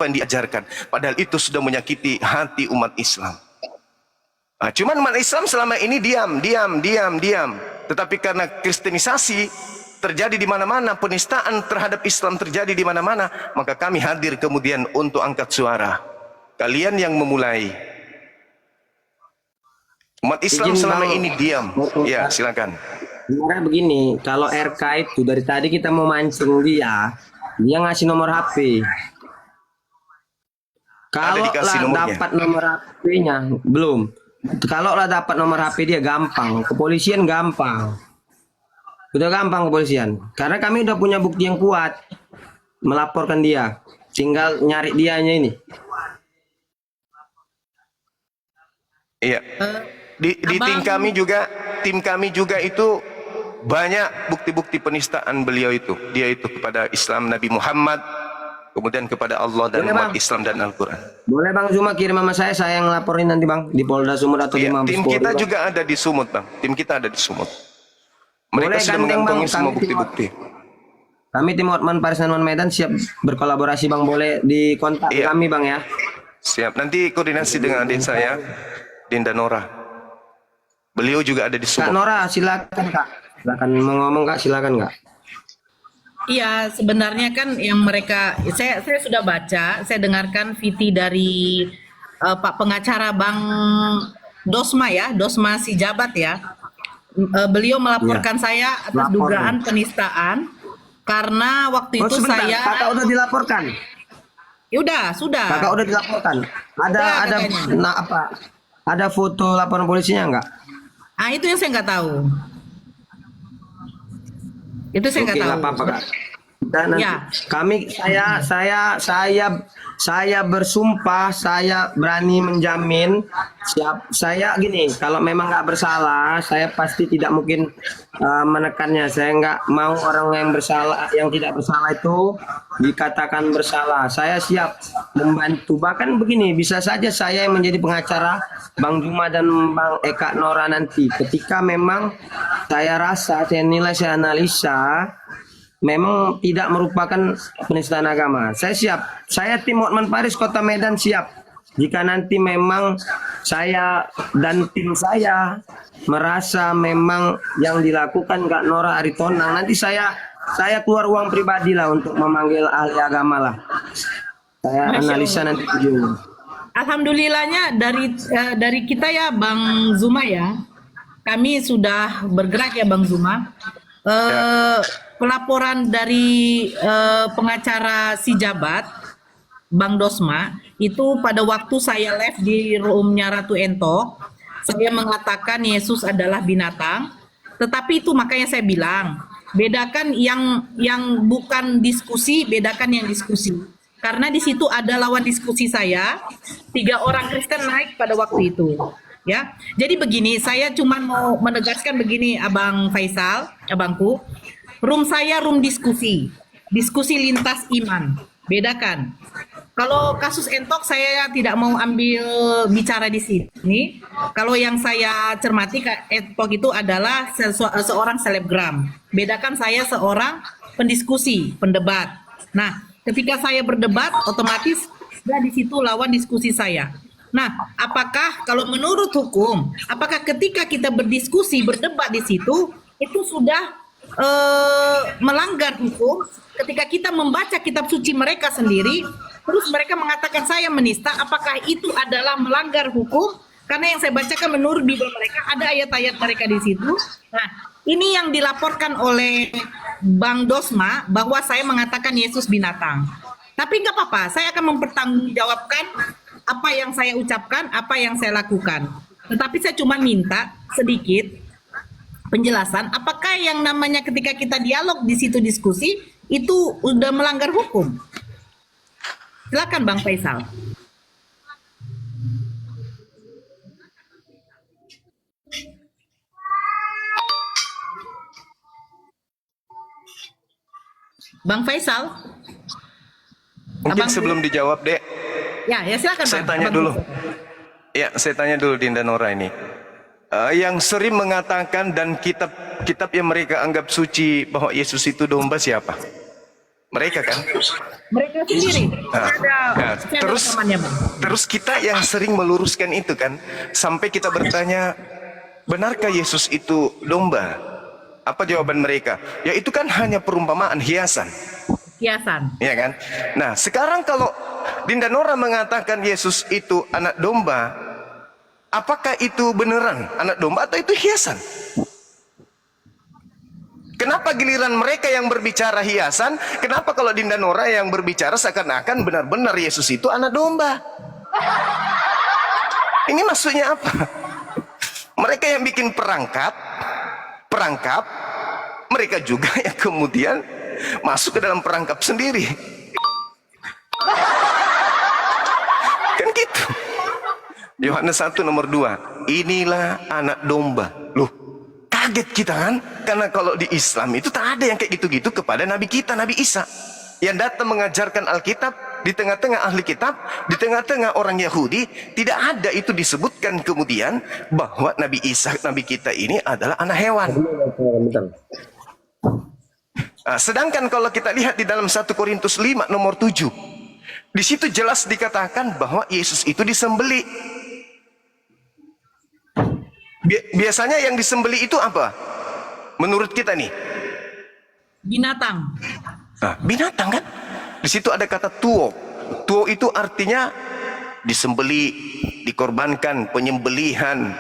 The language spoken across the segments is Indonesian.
yang diajarkan. Padahal itu sudah menyakiti hati umat Islam. Nah, cuman umat Islam selama ini diam. Tetapi karena kristenisasi terjadi di mana-mana, penistaan terhadap Islam terjadi di mana-mana, maka kami hadir kemudian untuk angkat suara. Kalian yang memulai. Umat Islam selama ini diam. Ya, silakan. Sebenarnya begini, kalau RK itu dari tadi kita mau mancing dia ngasih nomor HP. Kalau dapat nomor HP-nya, belum. Kalau lah dapat nomor HP dia gampang, kepolisian gampang. Udah gampang kepolisian. Karena kami udah punya bukti yang kuat melaporkan dia. Tinggal nyari dianya ini. Iya. Di tim kami juga itu banyak bukti-bukti penistaan beliau itu. Dia itu kepada Islam Nabi Muhammad, kemudian kepada Allah dan umat Islam dan Al-Quran. Boleh Bang Zuma kirim sama saya yang laporin nanti Bang di Polda Sumut atau di Mabes Tim Polri, kita Bang. juga ada di Sumut Bang. Tim kita ada di Sumut. Mereka Boleh sudah mengantongi semua bukti-bukti. Kami tim Hotman Paris dan Medan siap berkolaborasi Bang. Boleh di kontak kami Bang ya. Siap. Nanti koordinasi dengan adik saya Dinda Nora. Beliau juga ada di Sumut. Kak Nora silakan Kak. Silakan mau ngomong Kak, silakan Kak. Iya, sebenarnya kan yang mereka, saya sudah baca, saya dengarkan VT dari Pak pengacara Bang Dosma ya, Dosma si jabat ya. Beliau melaporkan saya atas dugaan penistaan karena waktu itu sebentar, saya. Kakak udah dilaporkan. Ya udah, sudah. Kakak udah dilaporkan. Ada foto laporan polisinya enggak? Ah, itu yang saya nggak tahu. Itu saya nggak tahu. Nggak apa-apa Kak. Dan Ya. Saya bersumpah, saya berani menjamin saya gini, kalau memang nggak bersalah, saya pasti tidak mungkin menekannya. Saya nggak mau orang yang bersalah, yang tidak bersalah itu dikatakan bersalah. Saya siap membantu. Bahkan begini, bisa saja saya yang menjadi pengacara Bang Zuma dan Bang Eka Nora nanti. Ketika memang saya rasa, saya nilai, saya analisa memang tidak merupakan penistaan agama. Saya siap. Saya tim Hotman Paris Kota Medan siap. Jika nanti memang saya dan tim saya merasa memang yang dilakukan Kak Nora Aritonang, nanti saya keluar uang pribadi lah untuk memanggil ahli agama lah. Saya analisa nanti ujungnya. Alhamdulillahnya dari kita ya Bang Zuma ya, kami sudah bergerak ya Bang Zuma. Pelaporan dari pengacara si jabat Bang Dosma itu pada waktu saya live di roomnya Ratu Ento, saya mengatakan Yesus adalah binatang. Tetapi itu makanya saya bilang bedakan yang bukan diskusi, bedakan yang diskusi. Karena di situ ada lawan diskusi saya, 3 orang Kristen naik pada waktu itu. Ya, jadi begini, saya cuma mau menegaskan begini, Abang Faisal, abangku, room saya room diskusi lintas iman, bedakan. Kalau kasus Entok saya tidak mau ambil bicara di sini. Kalau yang saya cermati Entok itu adalah seorang selebgram. Bedakan saya seorang pendiskusi, pendebat. Nah, ketika saya berdebat, otomatis di situ lawan diskusi saya. Nah, apakah kalau menurut hukum, apakah ketika kita berdiskusi, berdebat di situ, itu sudah melanggar hukum? Ketika kita membaca kitab suci mereka sendiri, terus mereka mengatakan saya menista, apakah itu adalah melanggar hukum? Karena yang saya bacakan menurut Bible mereka ada ayat-ayat mereka di situ. Nah, ini yang dilaporkan oleh Bang Dosma bahwa saya mengatakan Yesus binatang. Tapi nggak apa-apa, saya akan mempertanggungjawabkan apa yang saya ucapkan, apa yang saya lakukan. Tetapi saya cuma minta sedikit penjelasan, apakah yang namanya ketika kita dialog di situ diskusi itu udah melanggar hukum? Silakan Bang Faisal. Bang Faisal. Mungkin sebelum dijawab, Dek. Ya silakan. Saya tanya dulu. Ya, saya tanya dulu Dinda Nora ini. Yang sering mengatakan dan kitab yang mereka anggap suci bahwa Yesus itu domba siapa? Mereka kan. Mereka sendiri. Nah, Saya ada terus rekamannya, Bang. terus kita yang sering meluruskan itu kan, sampai kita bertanya, benarkah Yesus itu domba? Apa jawaban mereka? Ya itu kan hanya perumpamaan, hiasan. Kiasan. Ya kan? Nah, sekarang kalau Dinda Nora mengatakan Yesus itu anak domba, apakah itu beneran anak domba atau itu hiasan? Kenapa giliran mereka yang berbicara hiasan? Kenapa kalau Dinda Nora yang berbicara seakan-akan benar-benar Yesus itu anak domba? Ini maksudnya apa? Mereka yang bikin perangkap, mereka juga yang kemudian masuk ke dalam perangkap sendiri. Kan gitu. Yohanes 1 nomor 2. Inilah anak domba. Loh, kaget kita kan? Karena kalau di Islam itu tak ada yang kayak gitu-gitu kepada Nabi kita, Nabi Isa. Yang datang mengajarkan Alkitab di tengah-tengah ahli kitab, di tengah-tengah orang Yahudi. Tidak ada itu disebutkan kemudian bahwa Nabi Isa, Nabi kita ini adalah anak hewan. Nah, sedangkan kalau kita lihat di dalam 1 Korintus 5 nomor 7, di situ jelas dikatakan bahwa Yesus itu disembeli. Biasanya yang disembeli itu apa? Menurut kita nih, Binatang. nah, binatang kan? Di situ ada kata tuo. Tuo itu artinya disembeli, dikorbankan, penyembelihan.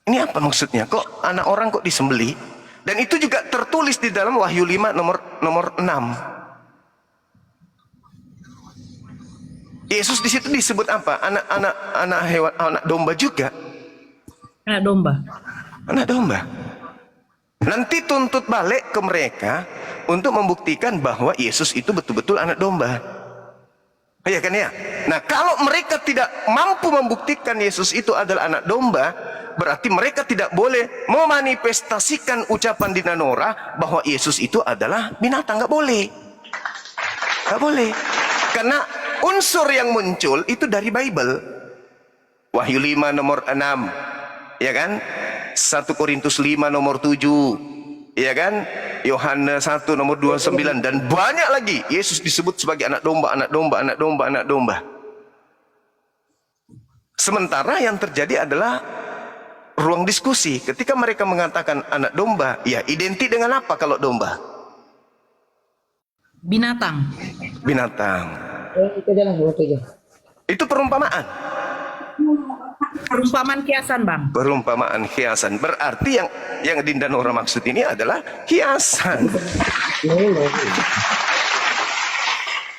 Ini apa maksudnya? Kok anak orang kok disembeli? Dan itu juga tertulis di dalam Wahyu 5 nomor 6. Yesus di situ disebut apa? Anak hewan, anak domba juga. Anak domba. Anak domba. Nanti tuntut balik ke mereka untuk membuktikan bahwa Yesus itu betul-betul anak domba. Ya kan ya? Nah, kalau mereka tidak mampu membuktikan Yesus itu adalah anak domba, berarti mereka tidak boleh memanifestasikan ucapan Dinda Nora bahwa Yesus itu adalah binatang. Nggak boleh. Nggak boleh. Karena unsur yang muncul itu dari Bible. Wahyu 5 nomor 6. Ya kan? 1 Korintus 5 nomor 7. Ya kan? Yohanes 1 nomor 29. Dan banyak lagi Yesus disebut sebagai anak domba, anak domba, anak domba, anak domba. Sementara yang terjadi adalah ruang diskusi. Ketika mereka mengatakan anak domba, ya identik dengan apa kalau domba? Binatang. Binatang. Itu jalan, Itu perumpamaan. Perumpamaan kiasan, Bang. Perumpamaan hiasan. Berarti yang Dinda Nora maksud ini adalah hiasan.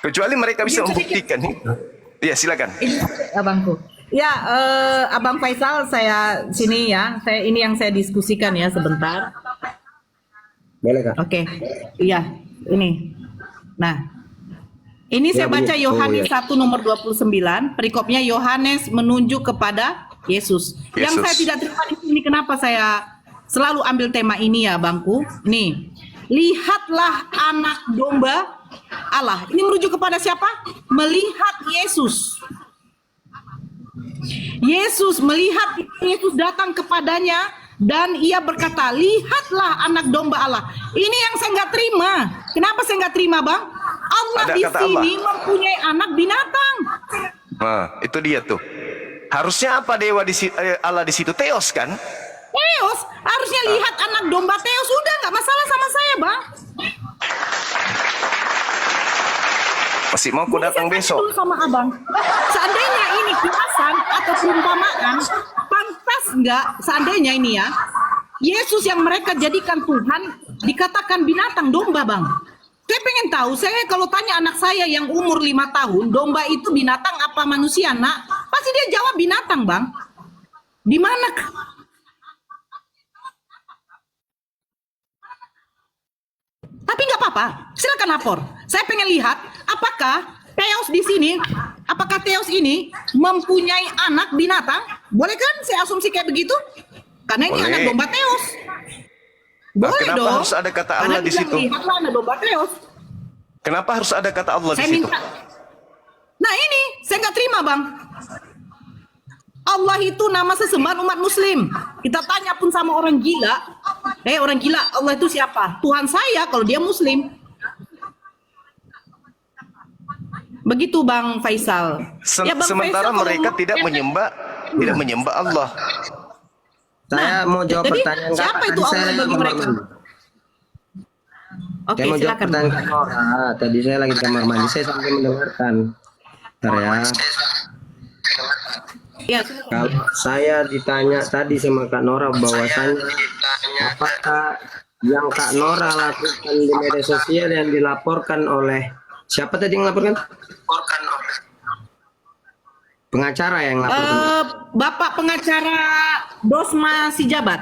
Kecuali mereka bisa membuktikan. Ya, silakan. Ini abangku. Ya, Abang Faisal, saya sini ya. Ini yang saya diskusikan ya sebentar. Boleh, Kak? Oke. Iya, ini. Nah, ini saya baca Yohanes 1 nomor 29, perikopnya Yohanes menunjuk kepada Yesus. Yang saya tidak terima di sini, kenapa saya selalu ambil tema ini ya, Bangku? Nih, lihatlah anak domba Allah. Ini merujuk kepada siapa? Melihat Yesus. Yesus melihat Yesus datang kepadanya dan ia berkata, lihatlah anak domba Allah. Ini yang saya nggak terima. Kenapa saya nggak terima, Bang? Allah Ada di kata sini Allah. mempunyai anak binatang. Nah, itu dia tuh. Harusnya apa dewa di Allah di situ? Theos kan? Theos, harusnya lihat anak domba Theos. Udah nggak masalah sama saya, Bang. Masih mau aku Jadi datang saya tanya besok. dulu sama Abang. Seandainya ini kiasan atau perumpamaan, pantas nggak seandainya ini ya, Yesus yang mereka jadikan Tuhan dikatakan binatang domba, Bang. Saya pengen tahu, saya kalau tanya anak saya yang umur 5 tahun, domba itu binatang apa manusia, nak? Pasti dia jawab binatang, Bang. Di mana? Tapi nggak apa-apa, silakan lapor. Saya pengen lihat apakah Theos di sini, apakah Theos ini mempunyai anak binatang? Boleh kan saya asumsi kayak begitu? Karena ini Boleh. anak domba Theos. Boleh Kenapa dong. harus ada kata Allah Karena di bilang, situ? lihatlah anak domba Theos. Kenapa harus ada kata Allah Saya di situ? minta. Nah ini, saya nggak terima, Bang. Allah itu nama sesembahan umat muslim. Kita tanya pun sama orang gila. Orang gila, Allah itu siapa? Tuhan saya kalau dia muslim. Begitu Bang Faisal. Ya, Bang Sementara Faisal, kalau mereka mau- tidak menyembah Allah. Saya mau jawab jadi pertanyaan siapa Kakak. itu Tadi Allah saya bagi lagi mereka? kamar mandi. Oke, Saya mau jawab silakan. pertanyaan Kak Nora. Tadi saya lagi di kamar mandi. Saya sampai mendengarkan. Bentar ya. Ya, silakan. Kalau saya ditanya tadi sama Kak Nora bahwasannya apakah yang Kak Nora lakukan di media sosial yang dilaporkan oleh siapa tadi yang laporkan? Pengacara yang laporkan. Bapak pengacara Dosma Sijabat.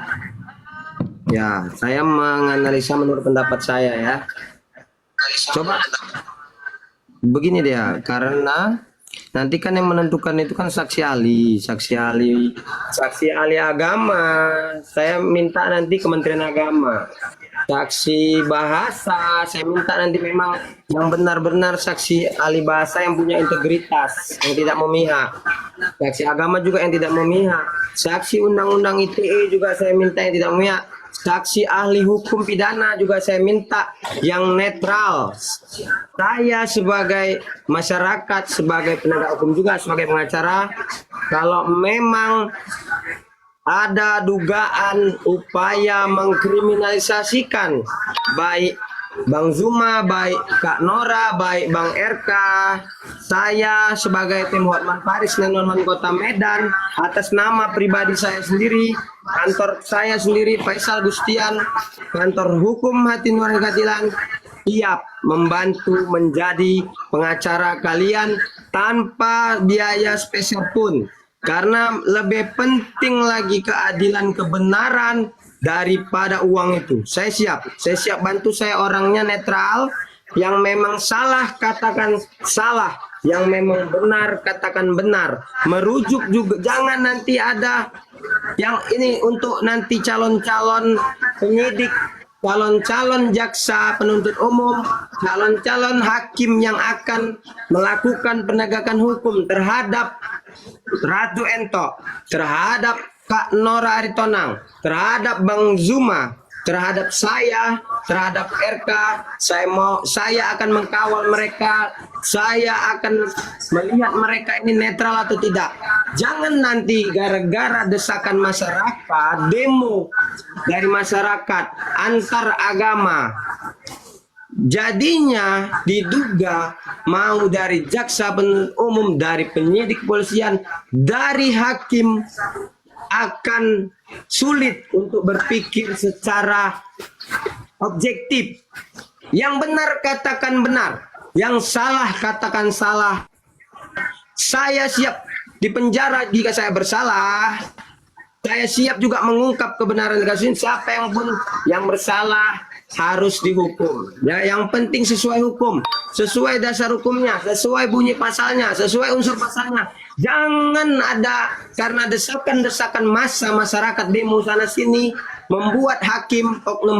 Ya, saya menganalisa menurut pendapat saya ya. Coba begini dia, karena nanti kan yang menentukan itu kan saksi ahli agama. Saya minta nanti Kementerian Agama. Saksi bahasa, saya minta nanti memang yang benar-benar saksi ahli bahasa yang punya integritas, yang tidak memihak. Saksi agama juga yang tidak memihak. Saksi undang-undang ITE juga saya minta yang tidak memihak. Saksi ahli hukum pidana juga saya minta yang netral. Saya sebagai masyarakat, sebagai penegak hukum juga, sebagai pengacara, kalau memang ada dugaan upaya mengkriminalisasikan baik Bang Zuma, baik Kak Nora, baik Bang RK, saya sebagai tim Hotman Paris Nenoman Kota Medan atas nama pribadi saya sendiri, kantor saya sendiri Faisal Gustian, kantor hukum Hati Nurani Katilan, siap membantu menjadi pengacara kalian tanpa biaya spesial pun. Karena lebih penting lagi keadilan kebenaran daripada uang itu. Saya siap bantu, saya orangnya netral, yang memang salah katakan salah, yang memang benar katakan benar. Merujuk juga, jangan nanti ada yang ini untuk nanti calon-calon penyidik, calon-calon jaksa penuntut umum, calon-calon hakim yang akan melakukan penegakan hukum terhadap Ratu Ento, terhadap Kak Nora Aritonang, terhadap Bang Zuma, terhadap saya, terhadap RK. Saya akan mengkawal mereka, saya akan melihat mereka ini netral atau tidak. Jangan nanti gara-gara desakan masyarakat, demo dari masyarakat antar agama, jadinya diduga mau dari jaksa penuntut umum, dari penyidik kepolisian, dari hakim akan sulit untuk berpikir secara objektif. Yang benar katakan benar, yang salah katakan salah. Saya siap dipenjara jika saya bersalah. Saya siap juga mengungkap kebenaran kasus ini. Siapa yang pun yang bersalah harus dihukum. Ya, yang penting sesuai hukum, sesuai dasar hukumnya, sesuai bunyi pasalnya, sesuai unsur pasalnya. Jangan ada karena desakan-desakan massa masyarakat demo sana sini membuat hakim, oknum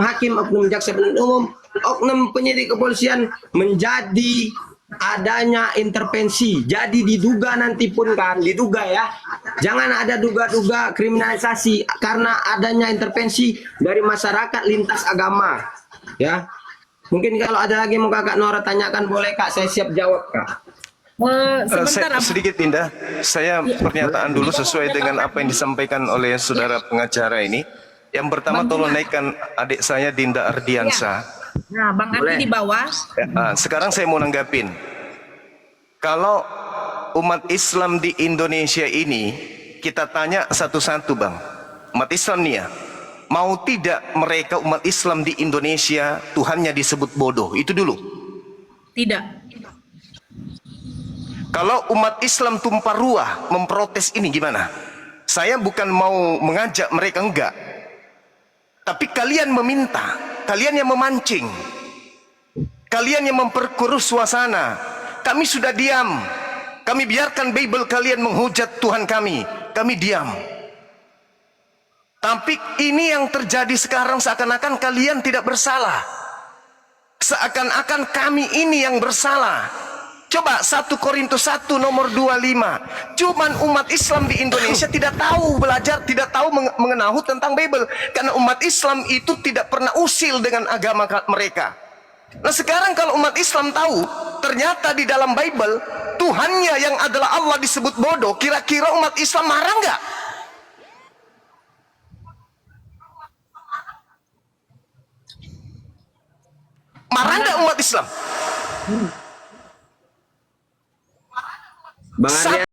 jaksa penuntut umum, oknum penyidik kepolisian menjadi adanya intervensi. Jadi diduga nanti pun kan, diduga ya. Jangan ada duga-duga kriminalisasi karena adanya intervensi dari masyarakat lintas agama. Ya. Mungkin kalau ada lagi mau Kakak Nora tanyakan boleh Kak, saya siap jawab Kak. Sebentar, Sedikit Indah, saya pernyataan dulu sesuai dengan apa yang disampaikan oleh saudara pengacara ini. Yang pertama tolong naikkan adik saya Dinda Ardiansa. Nah, Bang Andi di bawah. Sekarang saya mau nanggapin. Kalau umat Islam di Indonesia ini, kita tanya satu-satu Bang. Umat Islam nih ya, mau tidak mereka umat Islam di Indonesia Tuhannya disebut bodoh? Itu dulu. Tidak. Kalau umat Islam tumpah ruah memprotes ini gimana? Saya bukan mau mengajak mereka, enggak. Tapi kalian meminta, kalian yang memancing, kalian yang memperkeruh suasana. Kami sudah diam. Kami biarkan Bible kalian menghujat Tuhan kami diam. Tapi ini yang terjadi sekarang, seakan-akan kalian tidak bersalah. Seakan-akan kami ini yang bersalah. Coba 1 Korintus 1 nomor 25. Cuman umat Islam di Indonesia tidak tahu belajar, tidak tahu mengenal tentang Bible. Karena umat Islam itu tidak pernah usil dengan agama mereka. Nah sekarang kalau umat Islam tahu, ternyata di dalam Bible Tuhannya yang adalah Allah disebut bodoh, kira-kira umat Islam marah nggak? Marah nggak umat Islam? Bang Arya